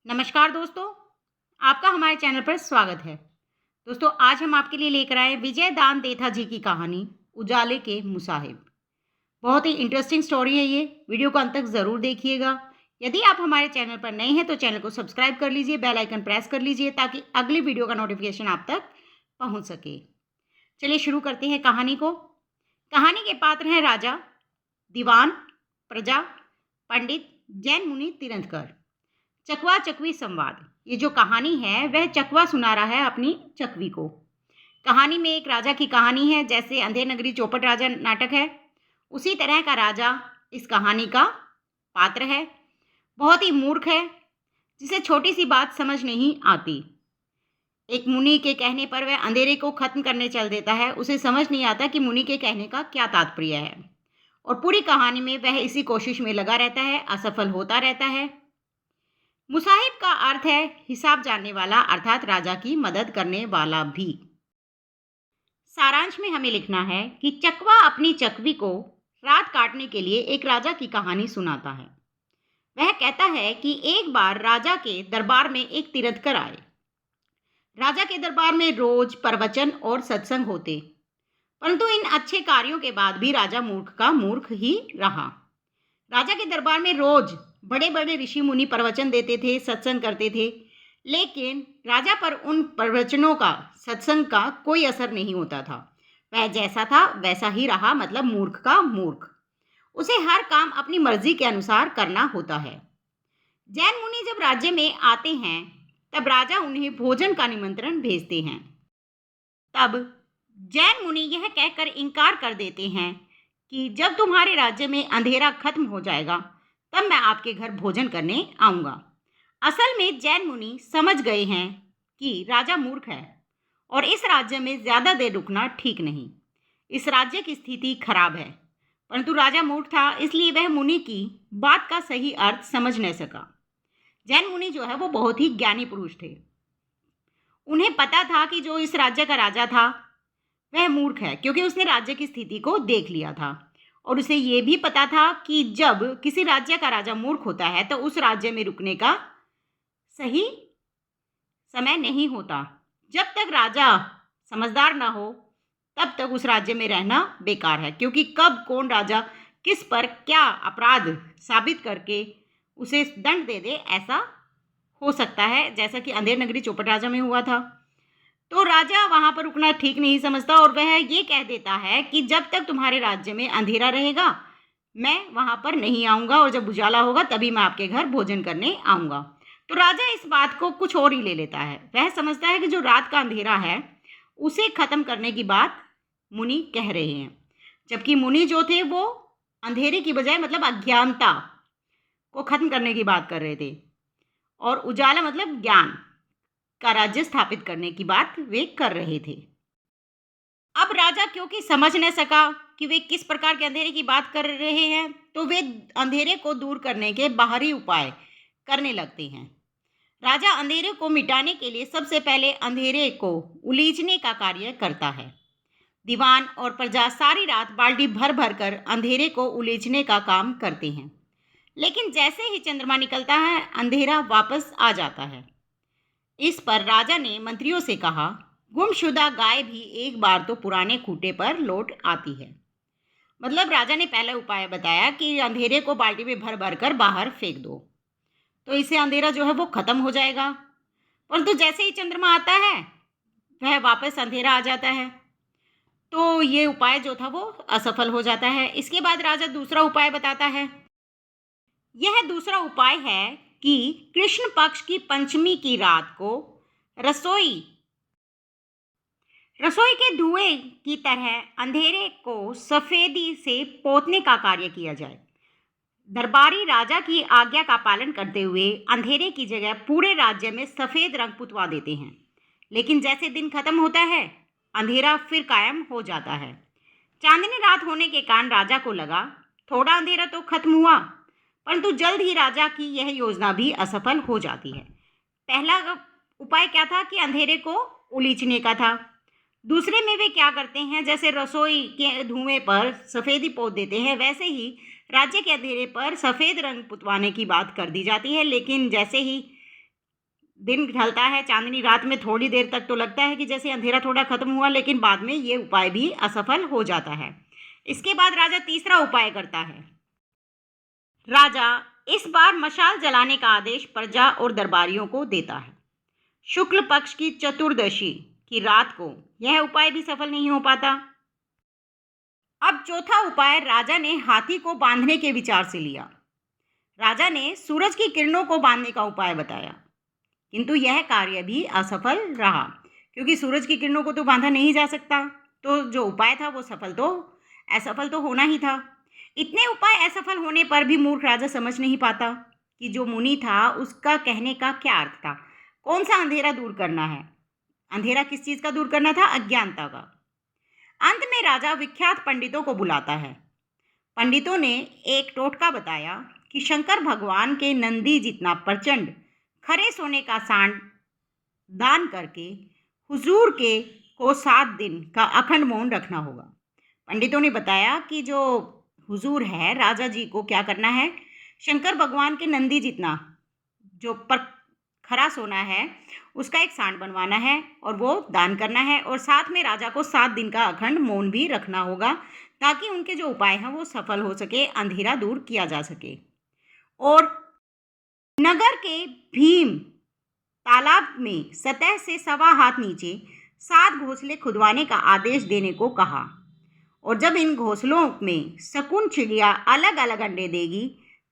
नमस्कार दोस्तों, आपका हमारे चैनल पर स्वागत है। दोस्तों, आज हम आपके लिए लेकर आए विजय दान देथा जी की कहानी उजाले के मुसाहिब। बहुत ही इंटरेस्टिंग स्टोरी है ये, वीडियो को अंत तक ज़रूर देखिएगा। यदि आप हमारे चैनल पर नए हैं तो चैनल को सब्सक्राइब कर लीजिए, बेल आइकन प्रेस कर लीजिए ताकि अगली वीडियो का नोटिफिकेशन आप तक पहुंच सके। चलिए शुरू करते हैं कहानी को। कहानी के पात्र हैं राजा, दीवान, प्रजा, पंडित, जैन मुनि, तिरंदकर। चकवा चकवी संवाद। ये जो कहानी है वह चकवा सुना रहा है अपनी चकवी को। कहानी में एक राजा की कहानी है, जैसे अंधेर नगरी चौपट राजा नाटक है, उसी तरह का राजा इस कहानी का पात्र है। बहुत ही मूर्ख है, जिसे छोटी सी बात समझ नहीं आती। एक मुनि के कहने पर वह अंधेरे को खत्म करने चल देता है। उसे समझ नहीं आता कि मुनि के कहने का क्या तात्पर्य है, और पूरी कहानी में वह इसी कोशिश में लगा रहता है, असफल होता रहता है। मुसाहिब का अर्थ है हिसाब जानने वाला, अर्थात राजा की मदद करने वाला भी। सारांश में हमें लिखना है कि चकवा अपनी चकवी को रात काटने के लिए एक राजा की कहानी सुनाता है। वह कहता है कि एक बार राजा के दरबार में एक तीर्थंकर आए। राजा के दरबार में रोज प्रवचन और सत्संग होते, परंतु इन अच्छे कार्यों के बाद भी राजा मूर्ख का मूर्ख ही रहा। राजा के दरबार में रोज बड़े बड़े ऋषि मुनि प्रवचन देते थे, सत्संग करते थे, लेकिन राजा पर उन प्रवचनों का, सत्संग का कोई असर नहीं होता था। वह जैसा था वैसा ही रहा, मतलब मूर्ख का मूर्ख। उसे हर काम अपनी मर्जी के अनुसार करना होता है। जैन मुनि जब राज्य में आते हैं तब राजा उन्हें भोजन का निमंत्रण भेजते हैं। तब जैन मुनि यह कहकर इनकार कर देते हैं कि जब तुम्हारे राज्य में अंधेरा खत्म हो जाएगा तब मैं आपके घर भोजन करने आऊँगा। असल में जैन मुनि समझ गए हैं कि राजा मूर्ख है और इस राज्य में ज़्यादा देर रुकना ठीक नहीं। इस राज्य की स्थिति खराब है, परंतु राजा मूर्ख था, इसलिए वह मुनि की बात का सही अर्थ समझ न सका। जैन मुनि जो है वो बहुत ही ज्ञानी पुरुष थे। उन्हें पता था कि जो इस राज्य का राजा था वह मूर्ख है, क्योंकि उसने राज्य की स्थिति को देख लिया था, और उसे ये भी पता था कि जब किसी राज्य का राजा मूर्ख होता है तो उस राज्य में रुकने का सही समय नहीं होता। जब तक राजा समझदार ना हो तब तक उस राज्य में रहना बेकार है, क्योंकि कब कौन राजा किस पर क्या अपराध साबित करके उसे दंड दे दे, ऐसा हो सकता है, जैसा कि अंधेर नगरी चौपट राजा में हुआ था। तो राजा वहां पर रुकना ठीक नहीं समझता और वह ये कह देता है कि जब तक तुम्हारे राज्य में अंधेरा रहेगा मैं वहां पर नहीं आऊँगा, और जब उजाला होगा तभी मैं आपके घर भोजन करने आऊँगा। तो राजा इस बात को कुछ और ही ले लेता है। वह समझता है कि जो रात का अंधेरा है उसे ख़त्म करने की बात मुनि कह रहे हैं, जबकि मुनि जो थे वो अंधेरे की बजाय, मतलब अज्ञानता को ख़त्म करने की बात कर रहे थे, और उजाला मतलब ज्ञान का राज्य स्थापित करने की बात वे कर रहे थे। अब राजा क्योंकि समझ न सका कि वे किस प्रकार के अंधेरे की बात कर रहे हैं, तो वे अंधेरे को दूर करने के बाहरी उपाय करने लगते हैं। राजा अंधेरे को मिटाने के लिए सबसे पहले अंधेरे को उलीचने का कार्य करता है। दीवान और प्रजा सारी रात बाल्टी भर भर कर अंधेरे को उलीचने का काम करते हैं, लेकिन जैसे ही चंद्रमा निकलता है अंधेरा वापस आ जाता है। इस पर राजा ने मंत्रियों से कहा, गुमशुदा गाय भी एक बार तो पुराने खूंटे पर लौट आती है। मतलब राजा ने पहला उपाय बताया कि अंधेरे को बाल्टी में भर भर कर बाहर फेंक दो, तो इससे अंधेरा जो है वो खत्म हो जाएगा। परंतु जैसे ही चंद्रमा आता है वह वापस अंधेरा आ जाता है, तो ये उपाय जो था वो असफल हो जाता है। इसके बाद राजा दूसरा उपाय बताता है। यह दूसरा उपाय है कि कृष्ण पक्ष की पंचमी की रात को रसोई के धुएं की तरह अंधेरे को सफेदी से पोतने का कार्य किया जाए। दरबारी राजा की आज्ञा का पालन करते हुए अंधेरे की जगह पूरे राज्य में सफेद रंग पुतवा देते हैं, लेकिन जैसे दिन खत्म होता है अंधेरा फिर कायम हो जाता है। चांदनी रात होने के कारण राजा को लगा थोड़ा अंधेरा तो खत्म हुआ, परंतु जल्द ही राजा की यह योजना भी असफल हो जाती है। पहला उपाय क्या था कि अंधेरे को उलीचने का था। दूसरे में वे क्या करते हैं, जैसे रसोई के धुएं पर सफ़ेदी पोत देते हैं, वैसे ही राज्य के अंधेरे पर सफ़ेद रंग पुतवाने की बात कर दी जाती है। लेकिन जैसे ही दिन ढलता है, चांदनी रात में थोड़ी देर तक तो लगता है कि जैसे अंधेरा थोड़ा खत्म हुआ, लेकिन बाद में ये उपाय भी असफल हो जाता है। इसके बाद राजा तीसरा उपाय करता है। राजा इस बार मशाल जलाने का आदेश प्रजा और दरबारियों को देता है। शुक्ल पक्ष की चतुर्दशी की रात को यह उपाय भी सफल नहीं हो पाता। अब चौथा उपाय राजा ने हाथी को बांधने के विचार से लिया। राजा ने सूरज की किरणों को बांधने का उपाय बताया, किंतु यह कार्य भी असफल रहा, क्योंकि सूरज की किरणों को तो बांधा नहीं जा सकता। तो जो उपाय था वो असफल तो होना ही था। इतने उपाय असफल होने पर भी मूर्ख राजा समझ नहीं पाता कि जो मुनि था उसका कहने का क्या अर्थ था। कौन सा अंधेरा दूर करना है? अंधेरा किस चीज का दूर करना था? अज्ञानता का। अंत में राजा विख्यात पंडितों को बुलाता है। पंडितों ने एक टोटका बताया कि शंकर भगवान के नंदी जितना प्रचंड खरे सोने का सांड दान करके हुजूर के को 7 दिन का अखंड मौन रखना होगा। पंडितों ने बताया कि जो हुजूर है, राजा जी को क्या करना है? शंकर भगवान के नंदी जितना जो खरा सोना है उसका एक सांड बनवाना है और वो दान करना है, और साथ में राजा को 7 दिन का अखंड मौन भी रखना होगा, ताकि उनके जो उपाय हैं वो सफल हो सके, अंधेरा दूर किया जा सके। और नगर के भीम तालाब में सतह से 1.25 हाथ नीचे 7 घोंसले खुदवाने का आदेश देने को कहा, और जब इन घोंसलों में शकुन चिड़िया अलग अलग अंडे देगी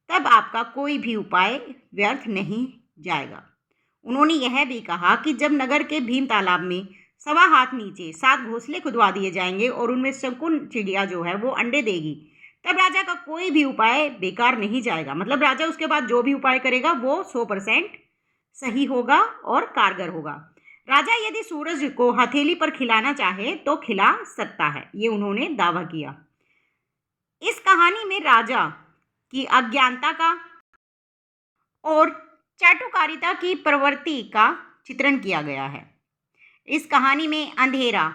तब आपका कोई भी उपाय व्यर्थ नहीं जाएगा। उन्होंने यह भी कहा कि जब नगर के भीम तालाब में 1.25 हाथ नीचे 7 घोंसले खुदवा दिए जाएंगे और उनमें शकुन चिड़िया जो है वो अंडे देगी, तब राजा का कोई भी उपाय बेकार नहीं जाएगा। मतलब राजा उसके बाद जो भी उपाय करेगा वो 100% सही होगा और कारगर होगा। राजा यदि सूरज को हथेली पर खिलाना चाहे तो खिला सकता है, ये उन्होंने दावा किया। इस कहानी में राजा की अज्ञानता का और चाटुकारिता की प्रवृत्ति का चित्रण किया गया है। इस कहानी में अंधेरा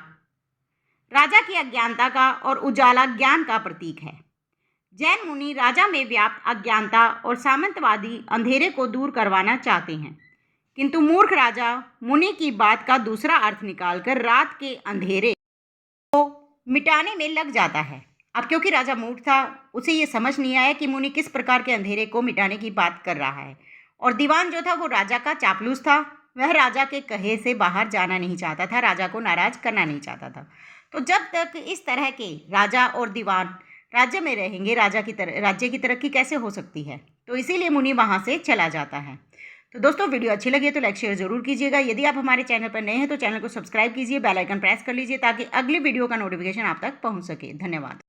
राजा की अज्ञानता का और उजाला ज्ञान का प्रतीक है। जैन मुनि राजा में व्याप्त अज्ञानता और सामंतवादी अंधेरे को दूर करवाना चाहते हैं, किंतु मूर्ख राजा मुनि की बात का दूसरा अर्थ निकालकर रात के अंधेरे को मिटाने में लग जाता है। अब क्योंकि राजा मूर्ख था, उसे ये समझ नहीं आया कि मुनि किस प्रकार के अंधेरे को मिटाने की बात कर रहा है, और दीवान जो था वो राजा का चापलूस था। वह राजा के कहे से बाहर जाना नहीं चाहता था, राजा को नाराज करना नहीं चाहता था। तो जब तक इस तरह के राजा और दीवान राज्य में रहेंगे, राज्य की तरक्की कैसे हो सकती है? तो इसीलिए मुनि वहाँ से चला जाता है। तो दोस्तों, वीडियो अच्छी लगी है तो लाइक शेयर जरूर कीजिएगा। यदि आप हमारे चैनल पर नए हैं तो चैनल को सब्सक्राइब कीजिए, बेल आइकन प्रेस कर लीजिए ताकि अगली वीडियो का नोटिफिकेशन आप तक पहुँच सके। धन्यवाद।